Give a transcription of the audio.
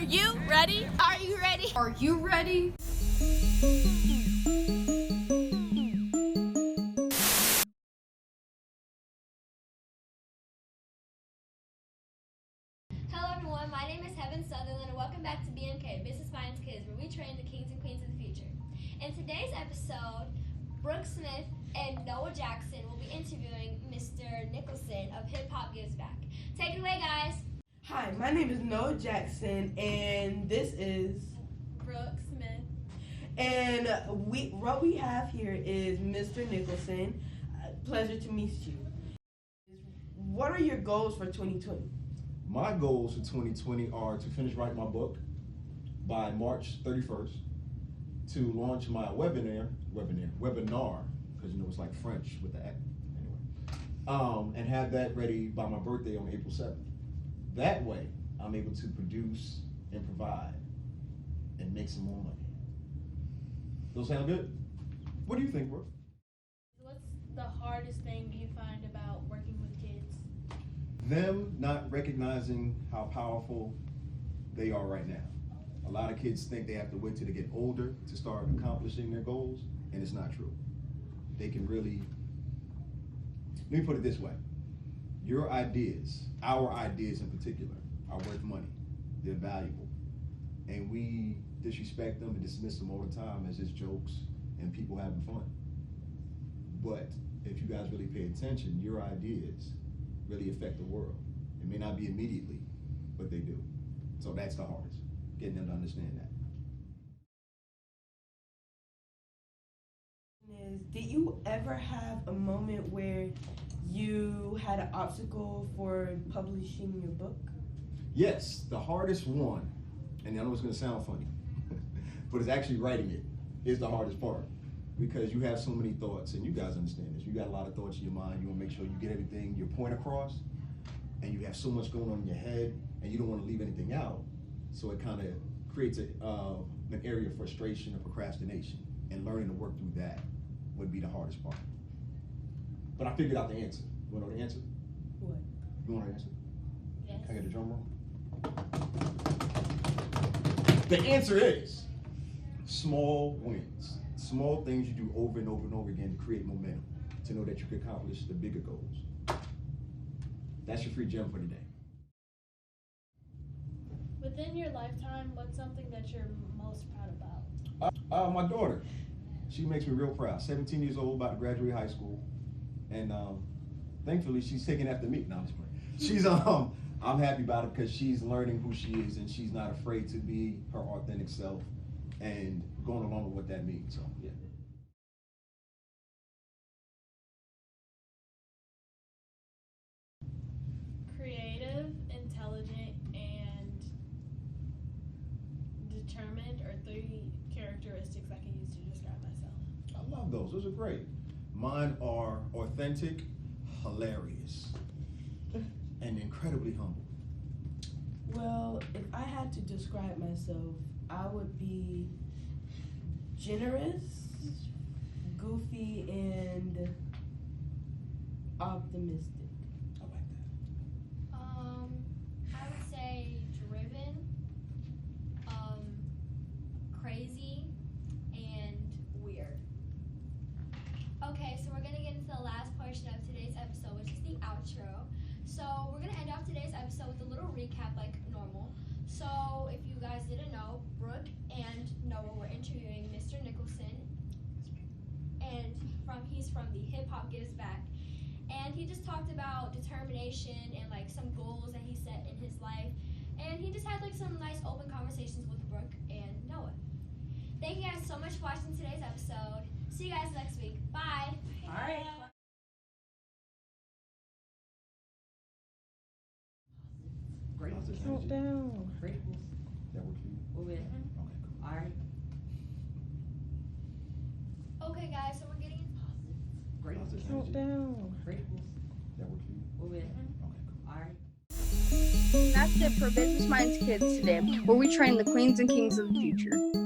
Are you ready? Are you ready? Are you ready? Hello everyone, my name is Heaven Sutherland and welcome back to BMK, Business Minds Kids, where we train the kings and queens of the future. In today's episode, Brooke Smith and Noah Jackson will be interviewing Mr. Nicholson of Hip Hop Gives Back. Take it away, guys. Hi, my name is Noah Jackson, and this is Brooke Smith. And what we have here is Mr. Nicholson. Pleasure to meet you. What are your goals for 2020? My goals for 2020 are to finish writing my book by March 31st, to launch my webinar, because it's like French with the act, anyway, and have that ready by my birthday on April 7th. That way, I'm able to produce and provide and make some more money. Those sound good? What do you think, Brooke? What's the hardest thing you find about working with kids? Them not recognizing how powerful they are right now. A lot of kids think they have to wait till they get older to start accomplishing their goals, and it's not true. They can really, let me put it this way. Your ideas, our ideas in particular, are worth money. They're valuable. And we disrespect them and dismiss them all the time as just jokes and people having fun. But if you guys really pay attention, your ideas really affect the world. It may not be immediately, but they do. So that's the hardest, getting them to understand that. Did you ever have a moment where you had an obstacle for publishing your book? Yes, the hardest one, and I know it's gonna sound funny, but it's actually writing it is the hardest part, because you have so many thoughts, and you guys understand this. You got a lot of thoughts in your mind. You wanna make sure you get everything, your point across, and you have so much going on in your head, and you don't wanna leave anything out. So it kind of creates an area of frustration or procrastination, and learning to work through that would be the hardest part. But I figured out the answer. You wanna know the answer? What? You want the answer? Yes. Can I get the drum roll? The answer is small wins. Small things you do over and over and over again to create momentum, to know that you can accomplish the bigger goals. That's your free gem for today. Within your lifetime, what's something that you're most proud about? My daughter, she makes me real proud. 17 years old, about to graduate high school, and thankfully she's taking after me. No, I'm just playing. She's I'm happy about it because she's learning who she is, and she's not afraid to be her authentic self and going along with what that means. So yeah. Creative, intelligent, and determined are three characteristics I can use to describe myself. I love those. Those are great. Mine are authentic, hilarious, and incredibly humble. Well, if I had to describe myself, I would be generous, goofy, and optimistic. I like that. I would say driven, crazy, and weird. Okay, so we're gonna get into the last portion of today's episode, which is the outro. So we're gonna end off today's episode with a little recap like normal. So if you guys didn't know, Brooke and Noah were interviewing Mr. Nicholson, and he's from the Hip Hop Gives Back. And he just talked about determination and like some goals that he set in his life. And he just had like some nice open conversations with Brooke and Noah. Thank you guys so much for watching today's episode. See you guys next week. Bye. All right. Great. Countdown. Greatness. That works for you? Move it. Okay, cool. All right. Okay guys, so we're getting Greatness. Countdown. Greatness. That works for you? Move it. Okay, cool. All right. That's it for Business Minds Kids today, where we train the queens and kings of the future.